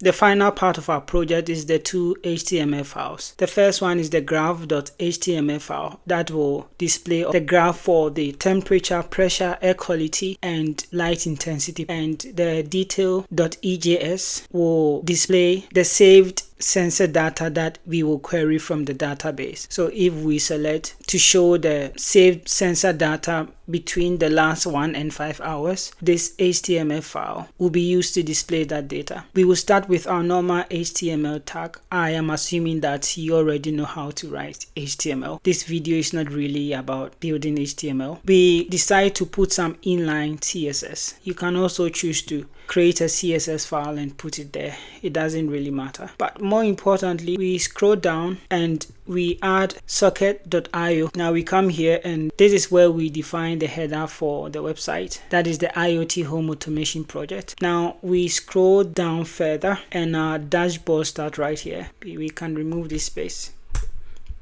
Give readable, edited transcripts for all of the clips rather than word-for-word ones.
The final part of our project is the two HTML files. The first one is the Graph.html file that will display the graph for the temperature, pressure, air quality, and light intensity. And the Detail.ejs will display the saved sensor data that we will query from the database. So if we select to show the saved sensor data between the last 1 and 5 hours, this HTML file will be used to display that data. We will start with our normal HTML tag. I am assuming that you already know how to write HTML. This video is not really about building HTML. We decide to put some inline CSS. You can also choose to create a CSS file and put it there. It doesn't really matter. But more importantly, we scroll down and we add socket.io. Now we come here and this is where we define the header for the website. That is the IoT home automation project. Now we scroll down further and our dashboard starts right here. We can remove this space.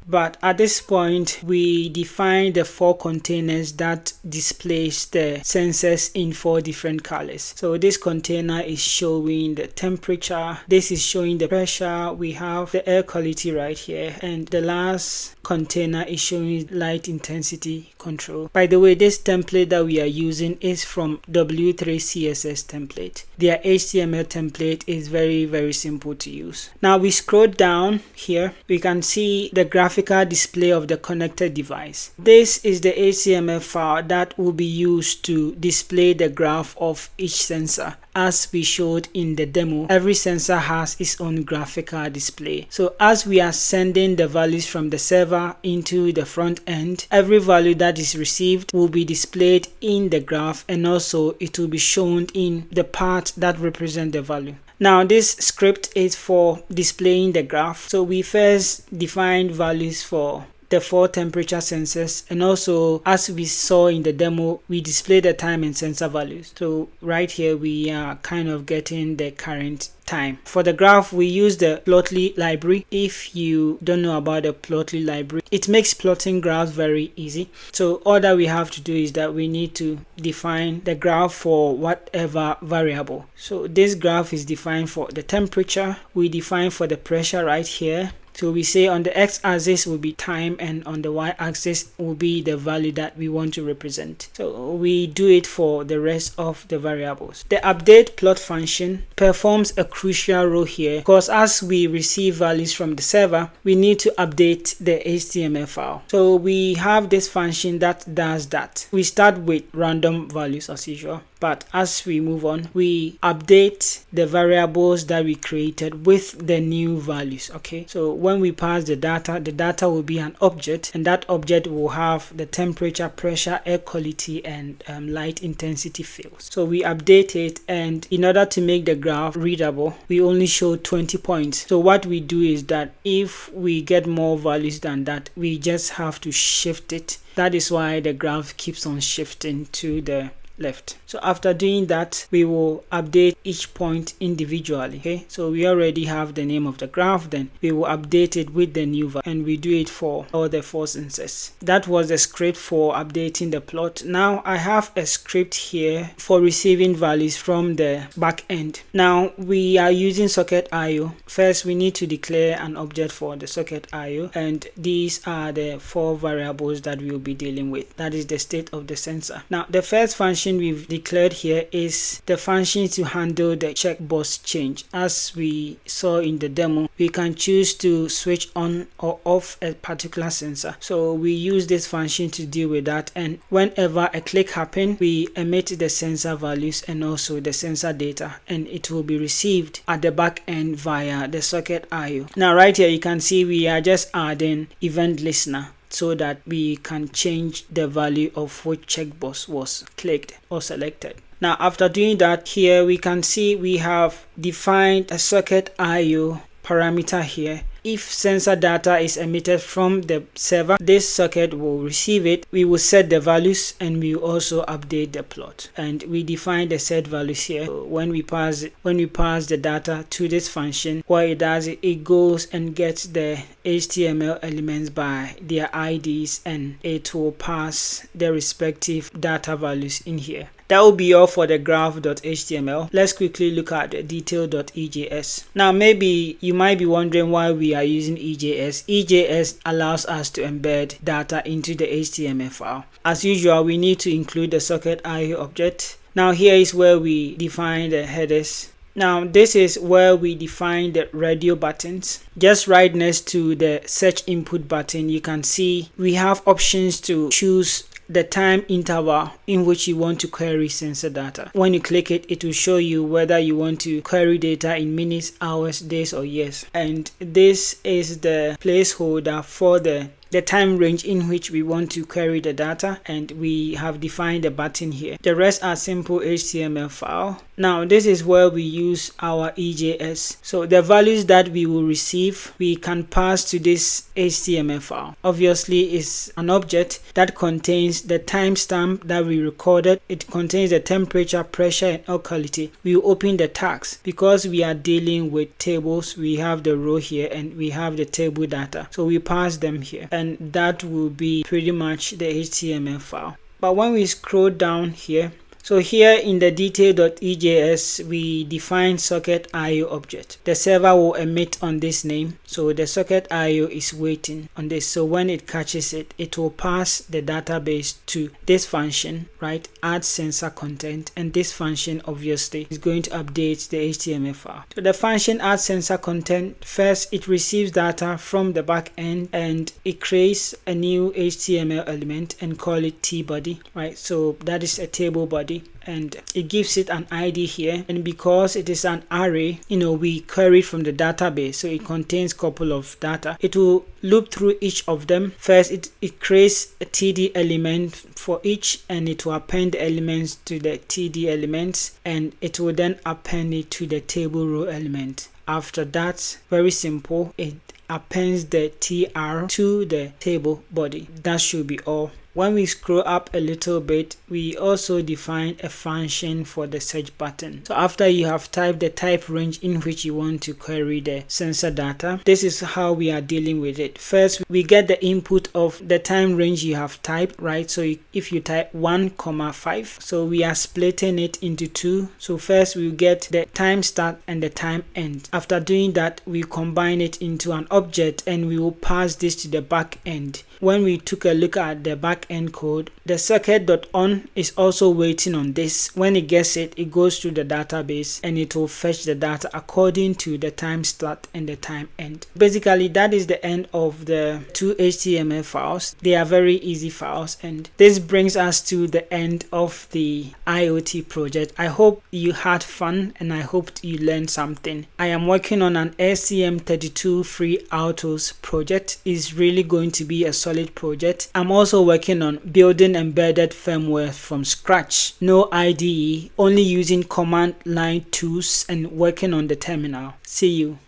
But at this point, we define the 4 containers that displays the sensors in 4 different colors. So this container is showing the temperature. This is showing the pressure. We have the air quality right here. And the last container is showing light intensity control. By the way, this template that we are using is from W3CSS template. Their HTML template is very simple to use. Now we scroll down here. We can see the graphical display of the connected device. This is the HTML file that will be used to display the graph of each sensor. As we showed in the demo, every sensor has its own graphical display. So as we are sending the values from the server into the front end, every value that is received will be displayed in the graph, and also it will be shown in the part that represents the value. Now this script is for displaying the graph. So we first define values for the 4 temperature sensors, and also as we saw in the demo, we display the time and sensor values. So right here we are kind of getting the current time. For the graph, we use the Plotly library. If you don't know about the Plotly library, it makes plotting graphs very easy. So all that we have to do is that we need to define the graph for whatever variable. So this graph is defined for the temperature. We define for the pressure right here. So we say on the x-axis will be time, and on the y-axis will be the value that we want to represent. So we do it for the rest of the variables. The update plot function performs a crucial role here, because as we receive values from the server, we need to update the HTML file. So we have this function that does that. We start with random values as usual, but as we move on, we update the variables that we created with the new values. Okay, so when we pass the data will be an object, and that object will have the temperature, pressure, air quality, and light intensity fields. So we update it, and in order to make the graph readable, we only show 20 points. So what we do is that if we get more values than that, we just have to shift it. That is why the graph keeps on shifting to the left. So after doing that, we will update each point individually. Okay, so we already have the name of the graph, then we will update it with the new value, and we do it for all the 4 sensors. That was the script for updating the plot. Now I have a script here for receiving values from the back end. Now we are using socket.io. First, we need to declare an object for the socket.io, and these are the 4 variables that we will be dealing with. That is the state of the sensor. Now the first function we've declared here is the function to handle the checkbox change. As we saw in the demo, we can choose to switch on or off a particular sensor. So we use this function to deal with that, and whenever a click happens, we emit the sensor values and also the sensor data, and it will be received at the back end via the socket.io. Now right here you can see we are just adding event listener, so that we can change the value of which checkbox was clicked or selected. Now after doing that, here we can see we have defined a socket.io parameter here. If sensor data is emitted from the server, this socket will receive it. We will set the values, and we will also update the plot, and we define the set values here. So when we pass the data to this function, what it does, it goes and gets the HTML elements by their IDs, and it will pass the respective data values in here. That will be all for the Graph.html. Let's quickly look at the Detail.ejs. Now maybe you might be wondering why we are using EJS. EJS allows us to embed data into the HTML file. As usual, we need to include the socket IO object. Now here is where we define the headers. Now this is where we define the radio buttons. Just right next to the search input button, you can see we have options to choose the time interval in which you want to query sensor data. When you click it, it will show you whether you want to query data in minutes, hours, days, or years. And this is the placeholder for the time range in which we want to query the data, and we have defined the button here. The rest are simple HTML file. Now this is where we use our EJS. So the values that we will receive, we can pass to this HTML file. Obviously it's an object that contains the timestamp that we recorded. It contains the temperature, pressure, and air quality. We will open the tags. Because we are dealing with tables, we have the row here and we have the table data. So we pass them here, and that will be pretty much the HTML file. But when we scroll down here, so here in the Detail.ejs, we define socket IO object. The server will emit on this name, so the socket IO is waiting on this. So when it catches it, it will pass the database to this function, right? Add sensor content, and this function obviously is going to update the HTML file. So the function add sensor content, first it receives data from the back end and it creates a new HTML element and call it tBody, right? So that is a table body, and it gives it an ID here, and because it is an array, we query from the database, so it contains a couple of data. It will loop through each of them. First it creates a TD element for each, and it will append the elements to the TD elements, and it will then append it to the table row element. After that, very simple, it appends the TR to the table body. That should be all. When we scroll up a little bit, we also define a function for the search button. So after you have typed the type range in which you want to query the sensor data, this is how we are dealing with it. First, we get the input of the time range you have typed, right? So if you type 1,5, so we are splitting it into two. So first we get the time start and the time end. After doing that, we combine it into an object and we will pass this to the back end. When we took a look at the back end code, the socket.on is also waiting on this. When it gets it, it goes to the database and it will fetch the data according to the time start and the time end. Basically, that is the end of the two HTML files. They are very easy files, and this brings us to the end of the IoT project. I hope you had fun and I hope you learned something. I am working on an SCM32 free autos project. It's really going to be a solid project. I'm also working on building embedded firmware from scratch. No IDE, only using command line tools and working on the terminal. See you.